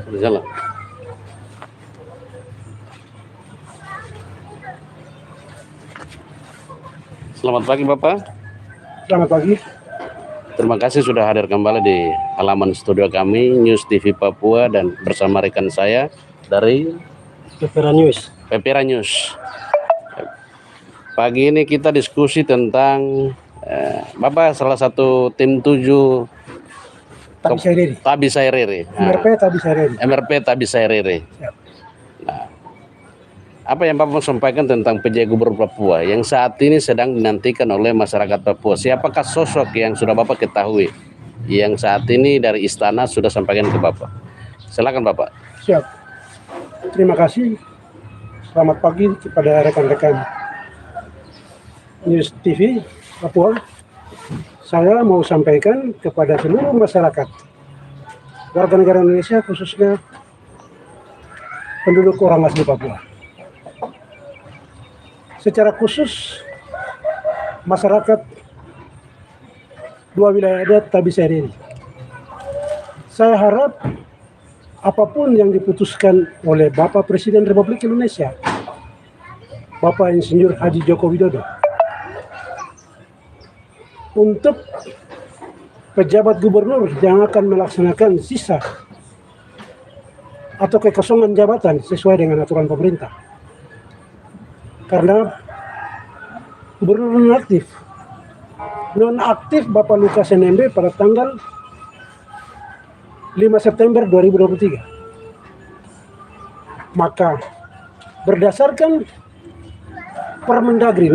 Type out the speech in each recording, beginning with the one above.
Berjalan. Selamat pagi Bapak. Selamat pagi. Terima kasih sudah hadir kembali di halaman studio kami News TV Papua dan bersama rekan saya dari Pepera News. Pepera News. Pagi ini kita diskusi tentang Bapak salah satu tim 7 Tabi Sairere. MRP Tabi Sairere. MRP Tabi Sairere. Nah, apa yang Bapak mau sampaikan tentang PJ Gubernur Papua yang saat ini sedang dinantikan oleh masyarakat Papua? Siapakah sosok yang sudah Bapak ketahui yang saat ini dari istana sudah sampaikan ke Bapak? Silakan Bapak. Siap. Terima kasih. Selamat pagi kepada rekan-rekan News TV Papua. Saya mau sampaikan kepada seluruh masyarakat warga negara Indonesia, khususnya penduduk orang asli Papua. Secara khusus masyarakat dua wilayah adat Tabi Sairere. Saya harap apapun yang diputuskan oleh Bapak Presiden Republik Indonesia, Bapak Insinyur Haji Joko Widodo, untuk pejabat gubernur yang akan melaksanakan sisa atau kekosongan jabatan sesuai dengan aturan pemerintah. Karena gubernur nonaktif Bapak Lukas NMB pada tanggal 5 September 2023. Maka berdasarkan Permendagri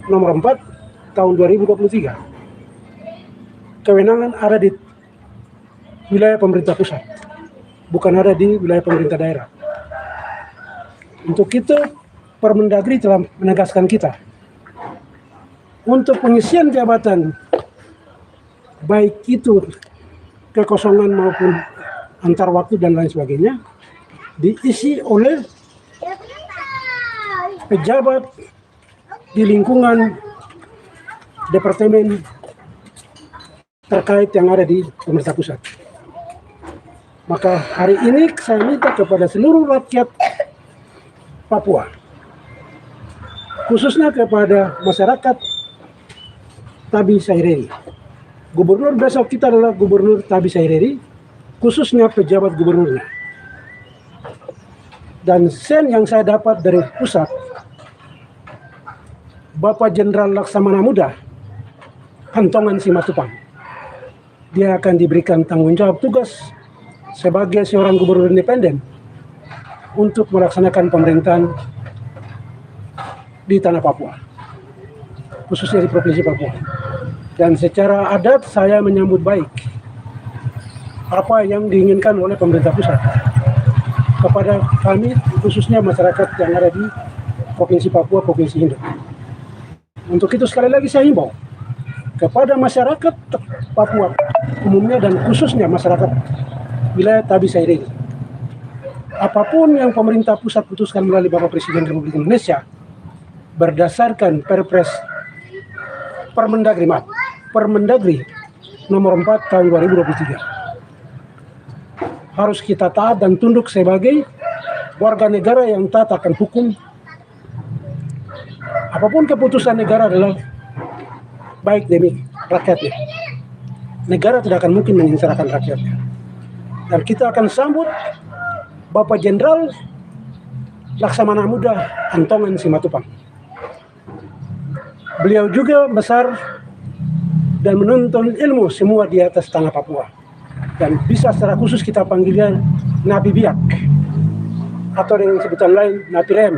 nomor 4 tahun 2023, kewenangan ada di wilayah pemerintah pusat, bukan ada di wilayah pemerintah daerah. Untuk itu Permendagri telah menegaskan kita untuk pengisian jabatan, baik itu kekosongan maupun antar waktu dan lain sebagainya, diisi oleh pejabat di lingkungan departemen terkait yang ada di pemerintah pusat. Maka hari ini saya minta kepada seluruh rakyat Papua, khususnya kepada masyarakat Tabi Sairere. Gubernur besok kita adalah Gubernur Tabi Sairere, khususnya pejabat gubernurnya. Dan sen yang saya dapat dari pusat, Bapak Jenderal Laksamana Muda Hantongan Simatupang, dia akan diberikan tanggung jawab tugas sebagai seorang gubernur independen untuk melaksanakan pemerintahan di tanah Papua, khususnya di Provinsi Papua. Dan secara adat saya menyambut baik apa yang diinginkan oleh pemerintah pusat kepada kami, khususnya masyarakat yang ada di Provinsi Papua, Provinsi Induk. Untuk itu sekali lagi saya himbau kepada masyarakat Papua umumnya dan khususnya masyarakat wilayah Tabi Sairere, apapun yang pemerintah pusat putuskan melalui Bapak Presiden Republik Indonesia berdasarkan Permendagri nomor 4 tahun 2023, harus kita taat dan tunduk sebagai warga negara yang taat akan hukum. Apapun keputusan negara adalah baik demi rakyatnya. Negara tidak akan mungkin menyengsarakan rakyatnya. Dan kita akan sambut Bapak Jenderal Laksamana Muda Hantongan Simatupang. Beliau juga besar dan menuntun ilmu semua di atas tanah Papua. Dan bisa secara khusus kita panggilnya Nabi Biak, atau dengan sebutan lain Nabi Rem.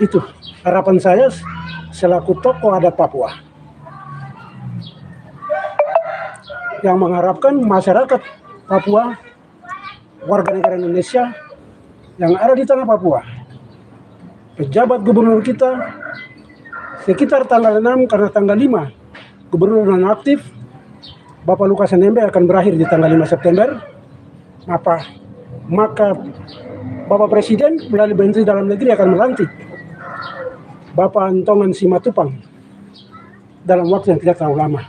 Itu harapan saya selaku tokoh adat Papua, yang mengharapkan masyarakat Papua, warga negara Indonesia yang ada di tanah Papua, pejabat gubernur kita sekitar tanggal 6, karena tanggal 5 gubernur nonaktif Bapak Lukas NMB akan berakhir di tanggal 5 September. Maka Bapak Presiden melalui Menteri Dalam Negeri akan melantik Bapak Hantongan Simatupang dalam waktu yang tidak terlalu lama,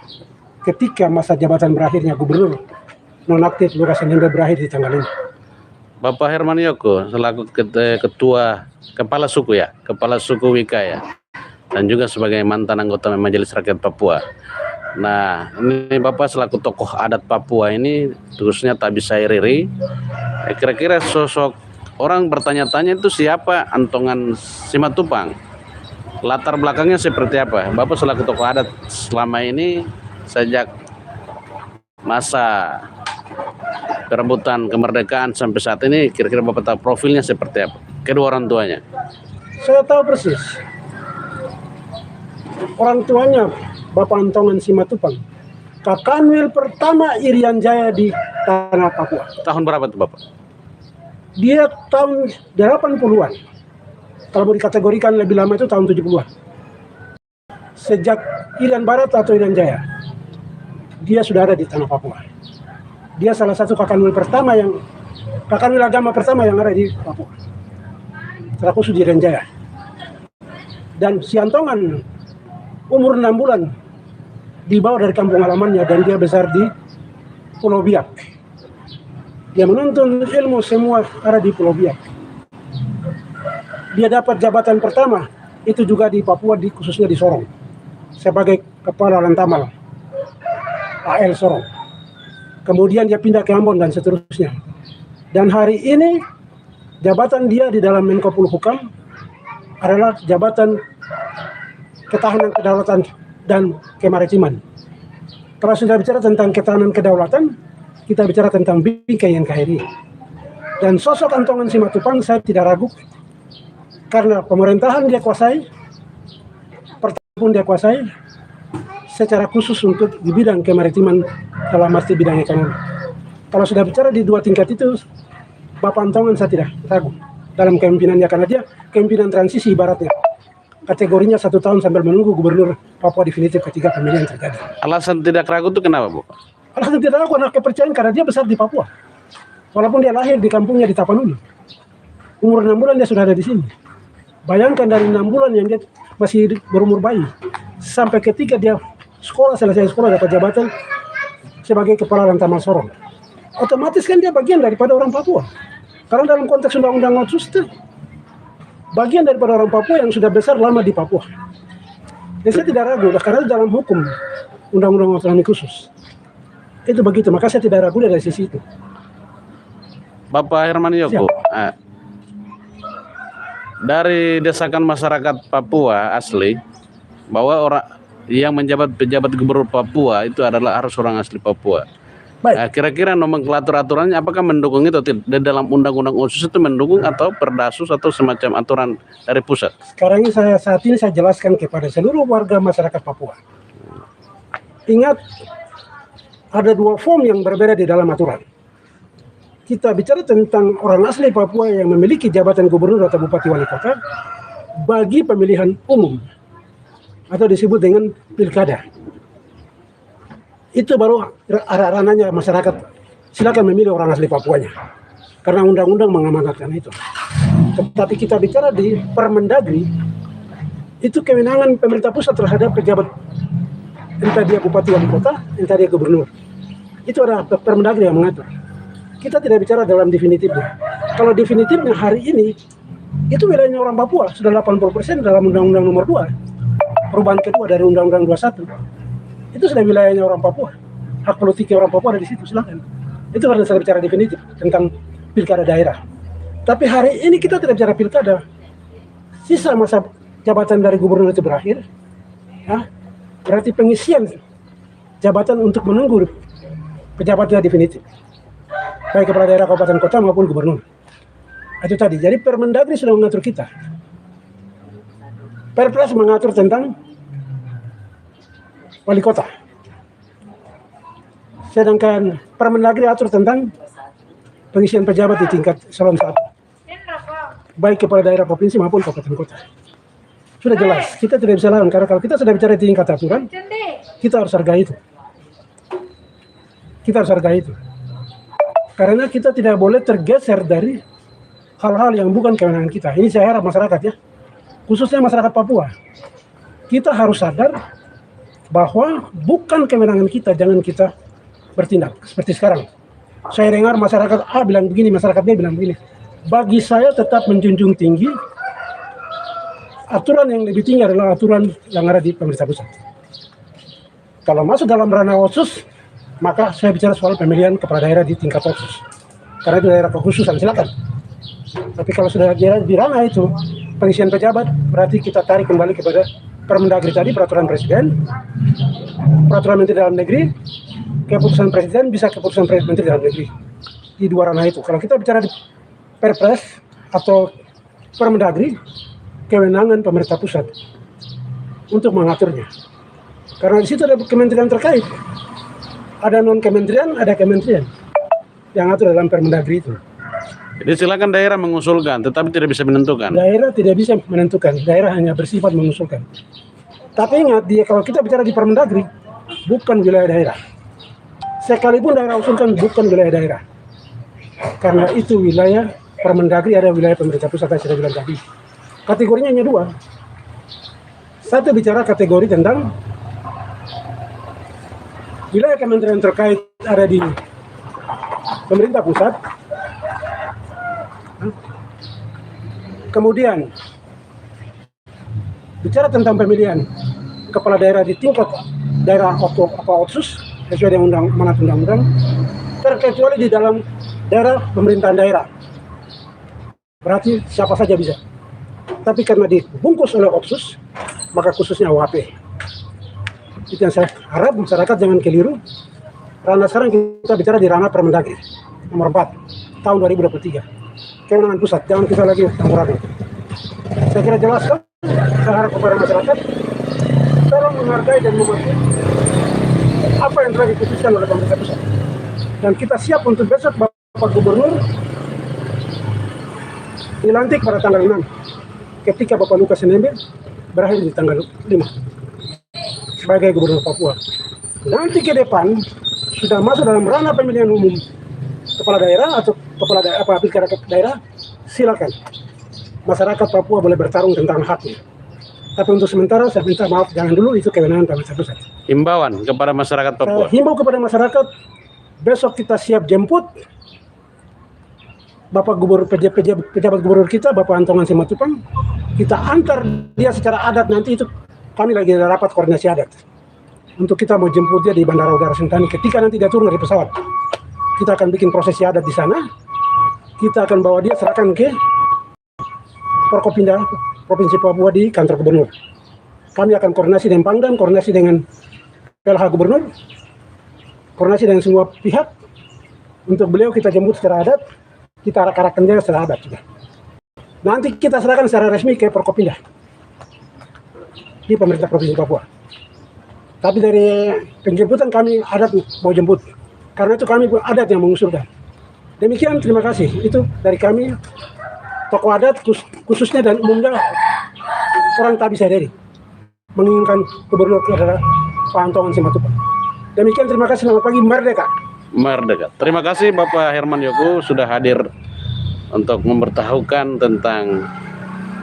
ketika masa jabatan berakhirnya gubernur nonaktif Lukas NMB berakhir di tanggal ini. Bapak Herman Yoko selaku ketua kepala suku ya, kepala suku Wika ya, dan juga sebagai mantan anggota Majelis Rakyat Papua. Nah, ini Bapak selaku tokoh adat Papua ini, khususnya Tabisai Riri, kira-kira sosok orang bertanya-tanya itu siapa Antongan Simatupang? Latar belakangnya seperti apa? Bapak selaku tokoh adat selama ini sejak masa perebutan kemerdekaan sampai saat ini, kira-kira Bapak tahu profilnya seperti apa? Kedua orang tuanya. Saya tahu persis. Orang tuanya Bapak Antongan Simatupang, Kakanwil pertama Irian Jaya di tanah Papua. Tahun berapa itu Bapak? Dia tahun 80-an. Kalau mau dikategorikan lebih lama itu tahun 70-an. Sejak Irian Barat atau Irian Jaya, dia sudah ada di tanah Papua. Dia salah satu Kakanwil agama pertama yang ada di Papua. Terkhusus di Irian Jaya. Dan si Antongan umur 6 bulan dibawa dari kampung halamannya dan dia besar di Pulau Biak. Dia menuntun ilmu semua ada di Pulau Biak. Dia dapat jabatan pertama itu juga di Papua, khususnya di Sorong, sebagai kepala Lantamal AL Sorong. Kemudian dia pindah ke Ambon dan seterusnya. Dan hari ini jabatan dia di dalam Menko Polhukam adalah jabatan ketahanan kedaulatan dan kemaritiman. Kalau sudah bicara tentang ketahanan kedaulatan, kita bicara tentang Bingkai NKRI. Dan sosok Antongan Simatupang saya tidak ragu, karena pemerintahan dia kuasai, pertahanan pun dia kuasai, secara khusus untuk di bidang kemaritiman dalam arti bidang ekonomi. Kalau sudah bicara di dua tingkat itu, Bapak Antongan saya tidak ragu dalam kepemimpinannya, karena dia kepemimpinan transisi ibaratnya. Kategorinya 1 tahun sambil menunggu gubernur Papua definitif ketika pemilihan terjadi. Alasan tidak ragu itu kenapa, Bu? Alasan tidak ragu karena kepercayaan, karena dia besar di Papua. Walaupun dia lahir di kampungnya di Tapanuli. Umur 6 bulan dia sudah ada di sini. Bayangkan dari 6 bulan yang dia masih berumur bayi, sampai ketika dia selesai sekolah dapat jabatan sebagai kepala Lantamal Sorong. Otomatis kan dia bagian daripada orang Papua. Karena dalam konteks undang-undang otsus itu bagian daripada orang Papua yang sudah besar lama di Papua. Dan saya tidak ragu, karena dalam hukum undang-undang otonomi khusus itu begitu, maka saya tidak ragu dari sisi itu. Bapak Herman Yoko, dari desakan masyarakat Papua asli bahwa orang yang menjabat pejabat gubernur Papua itu adalah harus orang asli Papua. Baik. Nah, kira-kira nomenklatur aturannya apakah mendukung itu? Di dalam undang-undang otsus itu mendukung atau perdasus atau semacam aturan dari pusat? Sekarang ini saat ini saya jelaskan kepada seluruh warga masyarakat Papua. Ingat, ada 2 form yang berbeda di dalam aturan. Kita bicara tentang orang asli Papua yang memiliki jabatan gubernur atau bupati wali kota bagi pemilihan umum atau disebut dengan pilkada. Itu baru ranahnya masyarakat, silakan memilih orang asli Papuanya, karena undang-undang mengamanatkan itu. Tetapi kita bicara di Permendagri, itu kewenangan pemerintah pusat terhadap pejabat, entah dia bupati wali kota, entah dia gubernur. Itu ada Permendagri yang mengatur. Kita tidak bicara dalam definitifnya. Kalau definitifnya hari ini, itu wilayahnya orang Papua, sudah 80% dalam Undang-Undang Nomor 2, perubahan kedua dari Undang-Undang 21. Itu sudah wilayahnya orang Papua. Hak politiknya orang Papua ada di situ, silakan. Itu karena saya bicara definitif tentang pilkada daerah. Tapi hari ini kita tidak bicara pilkada. Sisa masa jabatan dari gubernur itu berakhir. Ya, berarti pengisian jabatan untuk menunggu pejabatnya definitif. Baik kepala daerah, kabupaten, kota maupun gubernur. Itu tadi. Jadi Permendagri sudah mengatur kita. Perpres mengatur tentang wali kota. Sedangkan Permendagri atur tentang pengisian pejabat di tingkat eselon 1. Baik kepala daerah provinsi maupun kabupaten kota. Sudah jelas, kita tidak bisa lawan, karena kalau kita sudah bicara di tingkat aturan, kita harus hargai itu. Kita harus hargai itu. Karena kita tidak boleh tergeser dari hal-hal yang bukan kewenangan kita. Ini saya harap masyarakat ya, khususnya masyarakat Papua, kita harus sadar bahwa bukan kewenangan kita, jangan kita bertindak seperti sekarang. Saya dengar masyarakat A bilang begini, masyarakat B bilang begini. Bagi saya tetap menjunjung tinggi aturan yang lebih tinggi adalah aturan yang ada di pemerintah pusat. Kalau masuk dalam ranah otsus, maka saya bicara soal pemilihan kepala daerah di tingkat otsus. Karena itu daerah kekhususan, silakan. Tapi kalau sudah di ranah itu, pengisian pejabat, berarti kita tarik kembali kepada Permendagri tadi, peraturan presiden, peraturan menteri dalam negeri, keputusan presiden bisa keputusan menteri dalam negeri. Di dua ranah itu. Kalau kita bicara di Perpres atau Permendagri, kewenangan pemerintah pusat untuk mengaturnya. Karena di situ ada kementerian terkait. Ada non-kementerian, ada kementerian yang atur dalam Permendagri itu. Jadi silakan daerah mengusulkan, tetapi tidak bisa menentukan. Daerah tidak bisa menentukan, daerah hanya bersifat mengusulkan. Tapi ingat, kalau kita bicara di Permendagri, bukan wilayah daerah. Sekalipun daerah usulkan, bukan wilayah daerah. Karena itu wilayah Permendagri, ada wilayah pemerintah pusat yang sudah bilang tadi. Kategorinya hanya dua. Satu bicara kategori tentang wilayah kementerian terkait ada di pemerintah pusat. Kemudian bicara tentang pemilihan kepala daerah di tingkat daerah otsus sesuai dengan undang-undang, terkecuali di dalam daerah pemerintahan daerah. Berarti siapa saja bisa. Tapi karena dibungkus oleh otsus, maka khususnya OHP. Itu yang saya harap masyarakat jangan keliru. Karena sekarang kita bicara di ranah Permendagri nomor 4 tahun 2023. Kewenangan pusat, jangan kita lagi campur-aduk. Saya kira jelas kan? Saya harap kepada masyarakat tolong menghargai dan mematuhi apa yang telah diputuskan oleh pemerintah pusat. Dan kita siap untuk besok Bapak Gubernur dilantik pada tanggal 6 ketika Bapak Lukas NMB berakhir di tanggal 5 sebagai Gubernur Papua. Nanti ke depan sudah masuk dalam ranah pemilihan umum kepala daerah atau kepala daerah pilkada daerah, silakan masyarakat Papua boleh bertarung tentang haknya. Tapi untuk sementara saya minta maaf, jangan dulu, itu kewenangan pemerintah pusat. Himbauan kepada masyarakat Papua. Himbau kepada masyarakat, besok kita siap jemput Bapak Gubernur, pejabat gubernur kita, Bapak Antongan Simatupang, kita antar dia secara adat. Nanti itu kami lagi ada rapat koordinasi adat untuk kita mau jemput dia di Bandara Udara Sentani. Ketika nanti dia turun dari pesawat, kita akan bikin prosesi adat di sana. Kita akan bawa dia, serahkan ke Forkopimda Provinsi Papua di kantor gubernur. Kami akan koordinasi dengan Pangdam, koordinasi dengan PLH Gubernur, koordinasi dengan semua pihak untuk beliau kita jemput secara adat, kita arak-arakan dia secara adat juga. Nanti kita serahkan secara resmi ke Forkopimda di pemerintah Provinsi Papua. Tapi dari penjemputan kami adat mau jemput. Karena itu kami adat yang mengusulkan. Demikian, terima kasih. Itu dari kami, tokoh adat khususnya dan umumnya orang Tabi Saderi menginginkan gubernur adalah Pak Antongan Simatupang. Demikian, terima kasih. Selamat pagi, merdeka. Merdeka. Terima kasih Bapak Herman Yoko sudah hadir untuk memberitahukan tentang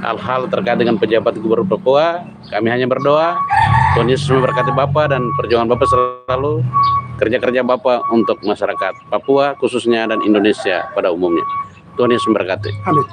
hal-hal terkait dengan pejabat Gubernur Papua. Kami hanya berdoa Tuhan Yesus memberkati Bapak dan perjuangan Bapak selalu, kerja-kerja Bapak untuk masyarakat Papua khususnya dan Indonesia pada umumnya. Tuhan Yesus memberkati. Amin.